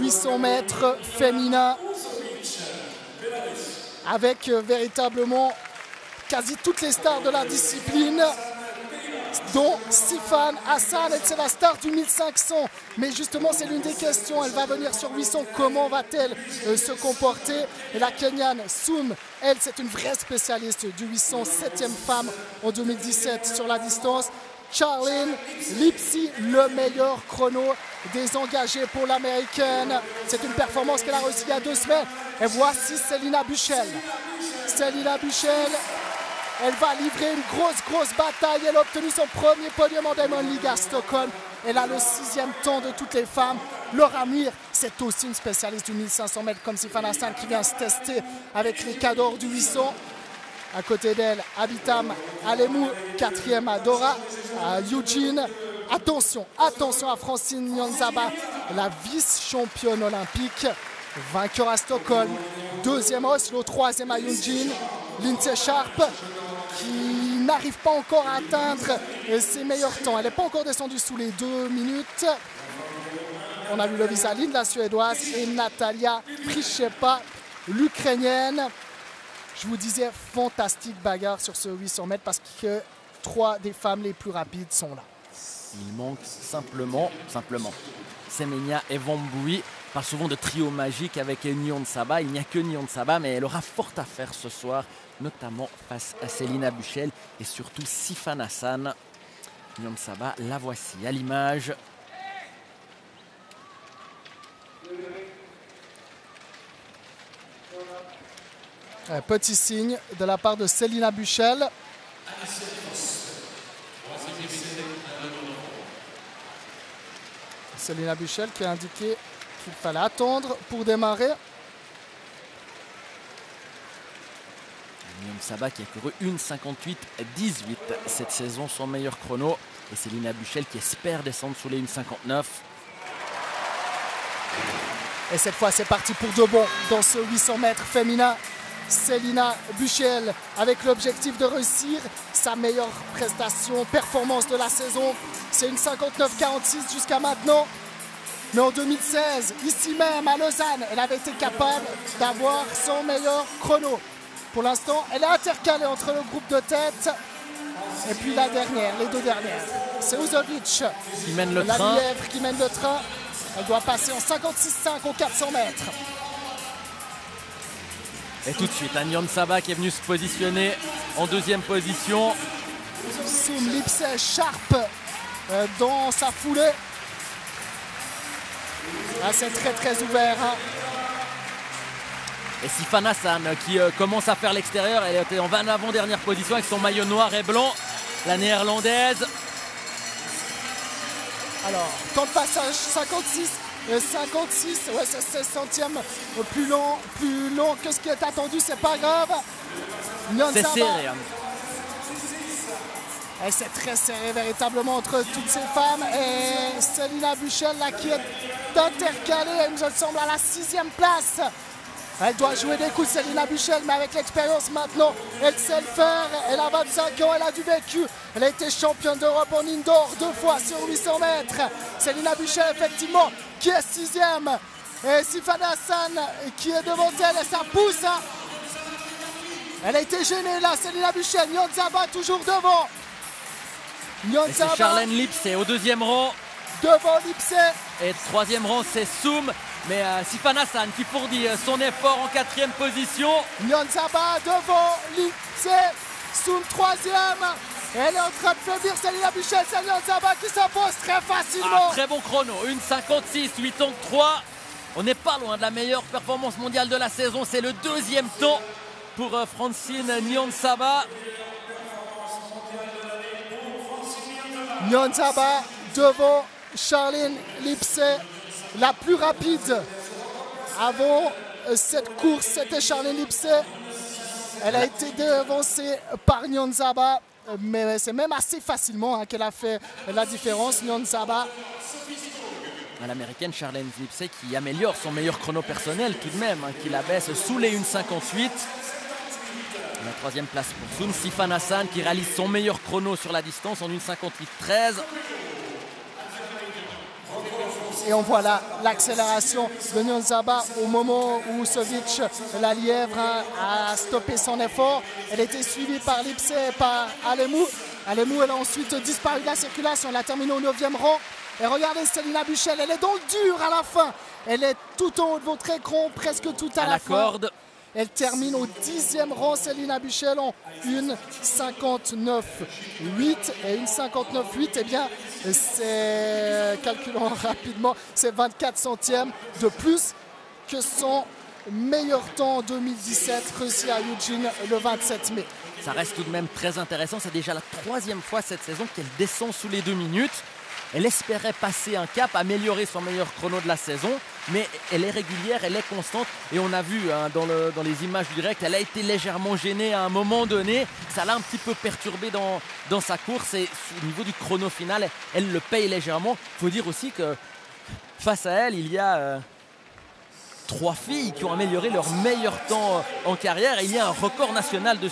800 mètres féminin avec véritablement quasi toutes les stars de la discipline, dont Sifan Hassan. Elle, c'est la star du 1500. Mais justement, c'est l'une des questions. Elle va venir sur 800. Comment va-t-elle se comporter? Et la Kenyane Soum, elle, c'est une vraie spécialiste du 800. 7e femme en 2017 sur la distance. Charlene Lipsey, le meilleur chrono des engagés pour l'américaine. C'est une performance qu'elle a réussi il y a 2 semaines. Et voici Selina Buchel. Selina Buchel, elle va livrer une grosse bataille. Elle a obtenu son premier podium en Diamond League à Stockholm. Elle a le 6e temps de toutes les femmes. Laura Mir, c'est aussi une spécialiste du 1500 mètres comme Sifan Hassan qui vient se tester avec les cadors du 800. À côté d'elle, Abitam Alemou, 4e à Dora, à Eugene. Attention à Francine Nyanzaba, la vice-championne olympique, vainqueur à Stockholm, 2e à Oslo, 3e à Eugene. Lindsay Sharp, qui n'arrive pas encore à atteindre ses meilleurs temps. Elle n'est pas encore descendue sous les 2 minutes. On a vu Lovisa Lind, la suédoise, et Natalia Prichepa, l'ukrainienne. Je vous disais, fantastique bagarre sur ce 800 mètres parce que 3 des femmes les plus rapides sont là. Il manque simplement Semenya et Wambui. On parle souvent de trio magique avec Niyonsaba. Il n'y a que Niyonsaba, mais elle aura fort à faire ce soir, notamment face à Selina Buchel et surtout Sifan Hassan. Niyonsaba, la voici à l'image. Un petit signe de la part de Selina Buchel. Selina Buchel qui a indiqué qu'il fallait attendre pour démarrer. Niyonsaba qui a couru 1:58:18 cette saison, son meilleur chrono. Et Selina Buchel qui espère descendre sous les 1:59. Et cette fois, c'est parti pour de bon dans ce 800 mètres féminin. Selina Buchel avec l'objectif de réussir sa meilleure performance de la saison. C'est une 59:46 jusqu'à maintenant. Mais en 2016, ici même à Lausanne, elle avait été capable d'avoir son meilleur chrono. Pour l'instant, elle est intercalée entre le groupe de tête et puis les 2 dernières. C'est Uzovic qui mène le train. Lièvre qui mène le train. Elle doit passer en 56,5 aux 400 mètres. Et tout de suite, Niyonsaba qui est venu se positionner en 2e position. Soum Lipsey Sharp dans sa foulée. Ah, c'est très ouvert. Hein. Et Sifan Hassan qui commence à faire l'extérieur. Elle était en avant-dernière position avec son maillot noir et blanc. La néerlandaise. Alors, temps de passage 56, ouais, c'est 16 centièmes plus long que ce qui est attendu, c'est pas grave. C'est serré. Hein. Et c'est très serré véritablement entre toutes ces femmes. Et Selina Buchel là qui est intercalée, il me semble, à la 6e place. Elle doit jouer des coups, Selina Buchel, mais avec l'expérience maintenant, elle sait le faire. Elle a 25 ans, elle a du vécu. Elle a été championne d'Europe en indoor 2 fois sur 800 mètres. Selina Buchel, effectivement, qui est 6e. Et Sifan Hassan qui est devant elle, et ça pousse. Hein. Elle a été gênée là, Selina Buchel. Niyonsaba toujours devant. Et c'est Charlene Lipsey au 2e rang. Devant Lipsey. Et 3e rang, c'est Soum. Mais Sifan Hassan qui fournit son effort en 4e position. Niyonsaba devant Lipsey. Soum 3e. Elle est en train de faiblir, Selina Buchel. C'est Niyonsaba qui s'impose très facilement. Très bon chrono, 1:56:83. On n'est pas loin de la meilleure performance mondiale de la saison. C'est le 2e temps pour Francine Niyonsaba. Niyonsaba devant Charlene Lipsey, la plus rapide avant cette course, c'était Charlene Lipsey. Elle a été devancée par Niyonsaba, mais c'est même assez facilement qu'elle a fait la différence, Niyonsaba. L'américaine Charlene Lipsey qui améliore son meilleur chrono personnel tout de même, qui la baisse sous les 1:58. La 3e place pour Soum. Sifan Hassan qui réalise son meilleur chrono sur la distance en 1:58:13. Et on voit là l'accélération de Niyonzaba au moment où Usovic, la lièvre, a stoppé son effort. Elle était suivie par Lipsey et par Alemou. Alemou, elle a ensuite disparu de la circulation. Elle a terminé au 9e rang. Et regardez Célina Buchel, elle est dans le dur à la fin. Elle est tout en haut de votre écran, presque tout à la fin. Corde. Elle termine au 10e rang, Célina Buchel, en 1,59,8. Et 1,59,8, eh bien, c'est, calculons rapidement, c'est 24 centièmes de plus que son meilleur temps en 2017, réussi à Eugene le 27 mai. Ça reste tout de même très intéressant. C'est déjà la 3e fois cette saison qu'elle descend sous les 2 minutes. Elle espérait passer un cap, améliorer son meilleur chrono de la saison, mais elle est régulière, elle est constante. Et on a vu dans les images directes, elle a été légèrement gênée à un moment donné. Ça l'a un petit peu perturbée dans sa course. Et au niveau du chrono final, elle le paye légèrement. Il faut dire aussi que face à elle, il y a 3 filles qui ont amélioré leur meilleur temps en carrière. Et il y a un record national de